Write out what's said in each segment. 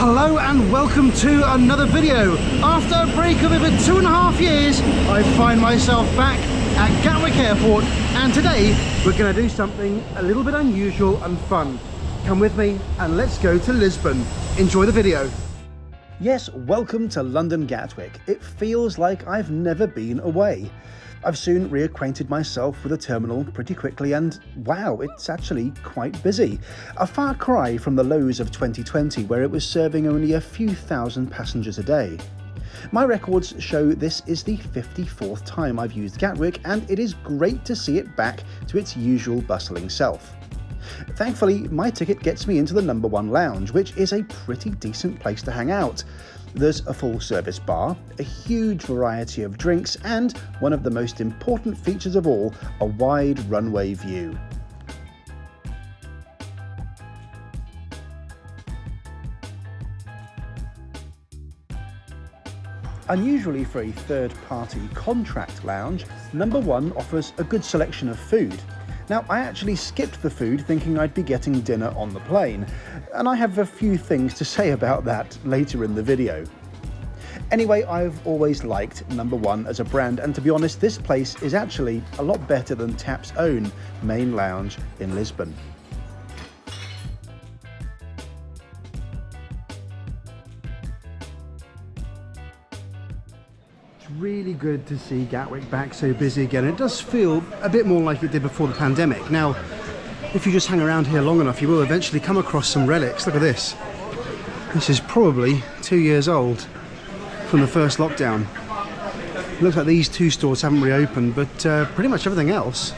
Hello and welcome to another video. After a break of over 2.5 years, I find myself back at Gatwick Airport, and today we're going to do something a little bit unusual and fun. Come with me and let's go to Lisbon. Enjoy the video. Yes, welcome to London Gatwick. It feels like I've never been away. I've soon reacquainted myself with the terminal pretty quickly, and wow, it's actually quite busy. A far cry from the lows of 2020, where it was serving only a few thousand passengers a day. My records show this is the 54th time I've used Gatwick, and it is great to see it back to its usual bustling self. Thankfully, my ticket gets me into the No.1 Lounge, which is a pretty decent place to hang out. There's a full-service bar, a huge variety of drinks, and one of the most important features of all, a wide runway view. Unusually for a third-party contract lounge, No.1 offers a good selection of food. Now, I actually skipped the food thinking I'd be getting dinner on the plane, and I have a few things to say about that later in the video. Anyway, I've always liked No.1 as a brand, and to be honest, this place is actually a lot better than TAP's own main lounge in Lisbon. Really good to see Gatwick back so busy again. It does feel a bit more like it did before the pandemic. Now, if you just hang around here long enough, you will eventually come across some relics. Look at this. This is probably 2 years old from the first lockdown. It looks like these two stores haven't reopened, but pretty much everything else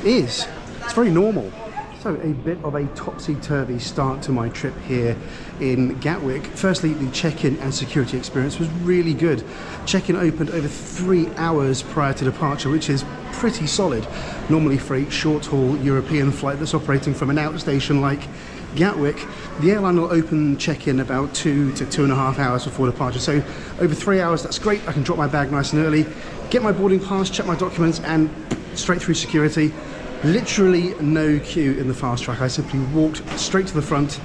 is. It's very normal. So a bit of a topsy-turvy start to my trip here in Gatwick. Firstly, the check-in and security experience was really good. Check-in opened over 3 hours prior to departure, which is pretty solid. Normally for a short-haul European flight that's operating from an outstation like Gatwick, the airline will open check-in about 2 to 2.5 hours before departure. So over 3 hours, that's great. I can drop my bag nice and early, get my boarding pass, check my documents, and straight through security. Literally no queue in the fast track. I simply walked straight to the front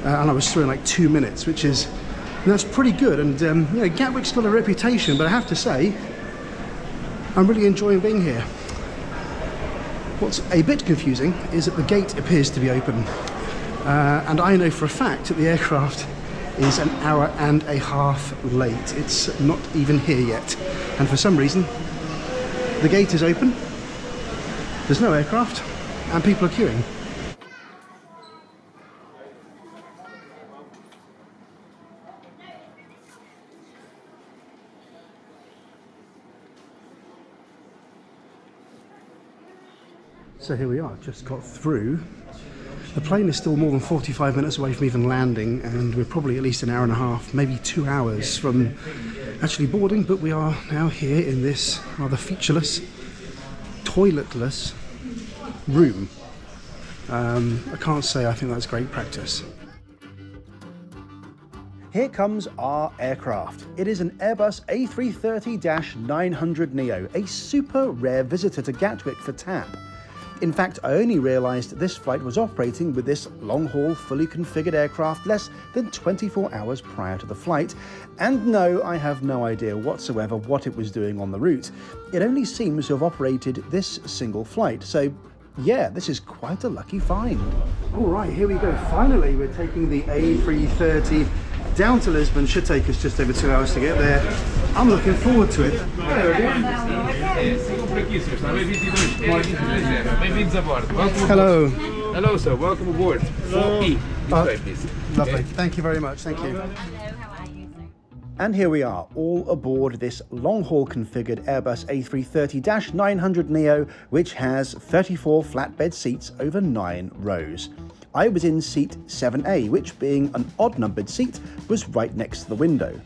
and I was through in like 2 minutes, that's pretty good. And you know, Gatwick's got a reputation, but I have to say, I'm really enjoying being here. What's a bit confusing is that the gate appears to be open. And I know for a fact that the aircraft is 1.5 hours late. It's not even here yet. And for some reason, the gate is open. There's no aircraft, and people are queuing. So here we are, just got through. The plane is still more than 45 minutes away from even landing, and we're probably at least 1.5 hours, maybe 2 hours from actually boarding, but we are now here in this rather featureless, toiletless room. I can't say I think that's great practice. Here comes our aircraft. It is an Airbus A330-900neo, a super rare visitor to Gatwick for TAP. In fact, I only realised this flight was operating with this long-haul, fully configured aircraft less than 24 hours prior to the flight. And no, I have no idea whatsoever what it was doing on the route. It only seems to have operated this single flight, so yeah, this is quite a lucky find. All right, here we go. Finally, we're taking the A330 down to Lisbon. Should take us just over 2 hours to get there. I'm looking forward to it. Hello. Hello, sir. Welcome aboard. 4P. This way, please. Lovely. Thank you very much. Thank you. And here we are, all aboard this long-haul configured Airbus A330-900neo, which has 34 flatbed seats over 9 rows. I was in seat 7A, which, being an odd-numbered seat, was right next to the window.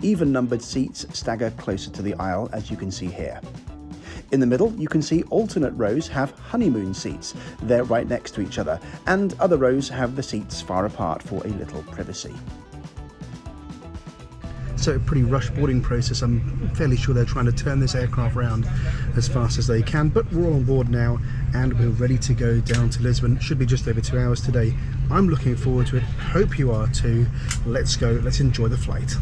Even-numbered seats stagger closer to the aisle, as you can see here. In the middle, you can see alternate rows have honeymoon seats. They're right next to each other, and other rows have the seats far apart for a little privacy. So a pretty rush boarding process. I'm fairly sure they're trying to turn this aircraft around as fast as they can, but we're all on board now and we're ready to go down to Lisbon. It should be just over 2 hours today. I'm looking forward to it. Hope you are too. Let's go. Let's enjoy the flight.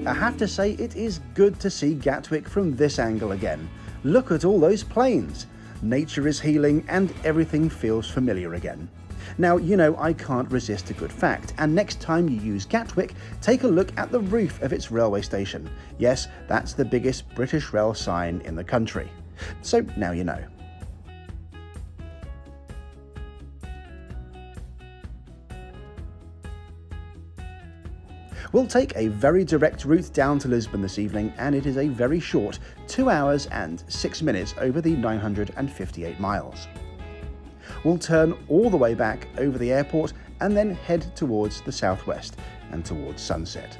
I have to say, it is good to see Gatwick from this angle again. Look at all those planes. Nature is healing and everything feels familiar again. Now, you know I can't resist a good fact, and next time you use Gatwick, take a look at the roof of its railway station. Yes, that's the biggest British rail sign in the country. So now you know. We'll take a very direct route down to Lisbon this evening, and it is a very short 2 hours and 6 minutes over the 958 miles. We'll turn all the way back over the airport and then head towards the southwest and towards sunset.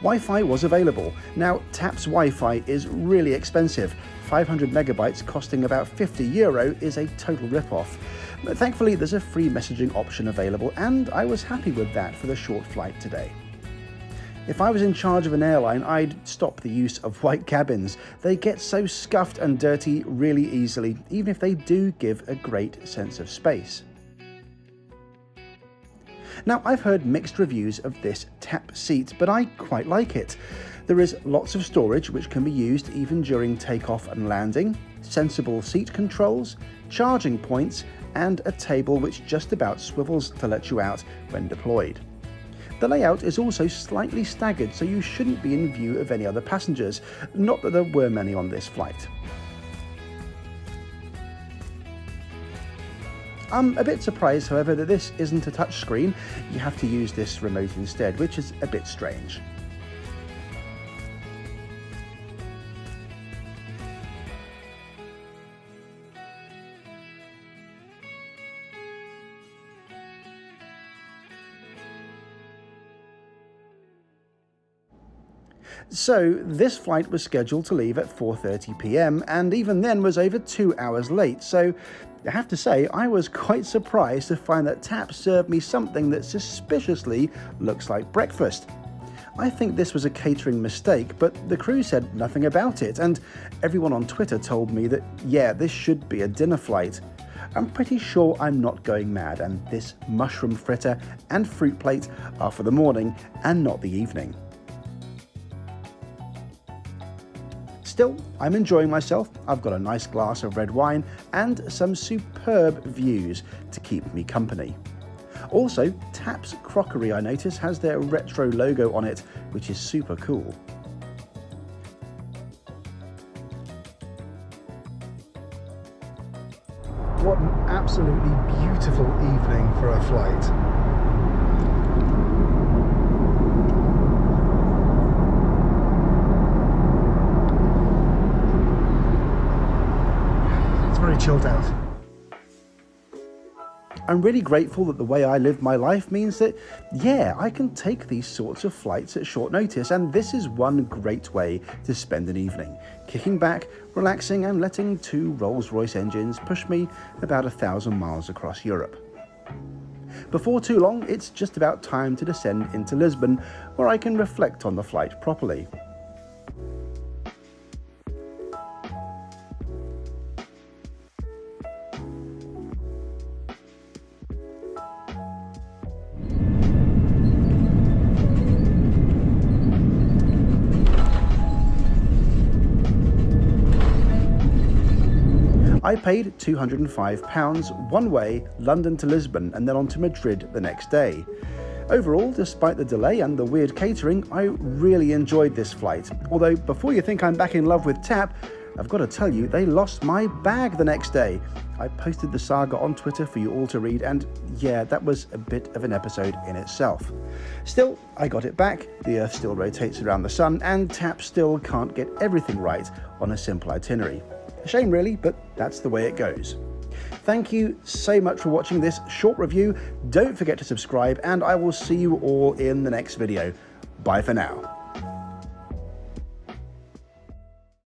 Wi-Fi was available. Now, TAP's Wi-Fi is really expensive. 500 megabytes costing about €50 is a total rip-off. But thankfully, there's a free messaging option available, and I was happy with that for the short flight today. If I was in charge of an airline, I'd stop the use of white cabins. They get so scuffed and dirty really easily, even if they do give a great sense of space. Now, I've heard mixed reviews of this TAP seat, but I quite like it. There is lots of storage which can be used even during takeoff and landing, sensible seat controls, charging points, and a table which just about swivels to let you out when deployed. The layout is also slightly staggered, so you shouldn't be in view of any other passengers, not that there were many on this flight. I'm a bit surprised, however, that this isn't a touchscreen. You have to use this remote instead, which is a bit strange. So this flight was scheduled to leave at 4:30 p.m. and even then was over 2 hours late, so I have to say I was quite surprised to find that TAP served me something that suspiciously looks like breakfast. I think this was a catering mistake, but the crew said nothing about it, and everyone on Twitter told me that yeah, this should be a dinner flight. I'm pretty sure I'm not going mad, and this mushroom fritter and fruit plate are for the morning and not the evening. Still, I'm enjoying myself. I've got a nice glass of red wine and some superb views to keep me company. Also, TAP's crockery, I notice, has their retro logo on it, which is super cool. What an absolutely beautiful evening for a flight. Very chilled out. I'm really grateful that the way I live my life means that, yeah, I can take these sorts of flights at short notice, and this is one great way to spend an evening, kicking back, relaxing, and letting two Rolls-Royce engines push me about 1,000 miles across Europe. Before too long, it's just about time to descend into Lisbon, where I can reflect on the flight properly. I paid £205 one way, London to Lisbon, and then on to Madrid the next day. Overall, despite the delay and the weird catering, I really enjoyed this flight. Although, before you think I'm back in love with TAP, I've got to tell you, they lost my bag the next day. I posted the saga on Twitter for you all to read, and yeah, that was a bit of an episode in itself. Still, I got it back, the Earth still rotates around the Sun, and TAP still can't get everything right on a simple itinerary. A shame really, but that's the way it goes. Thank you so much for watching this short review. Don't forget to subscribe, and I will see you all in the next video. Bye for now.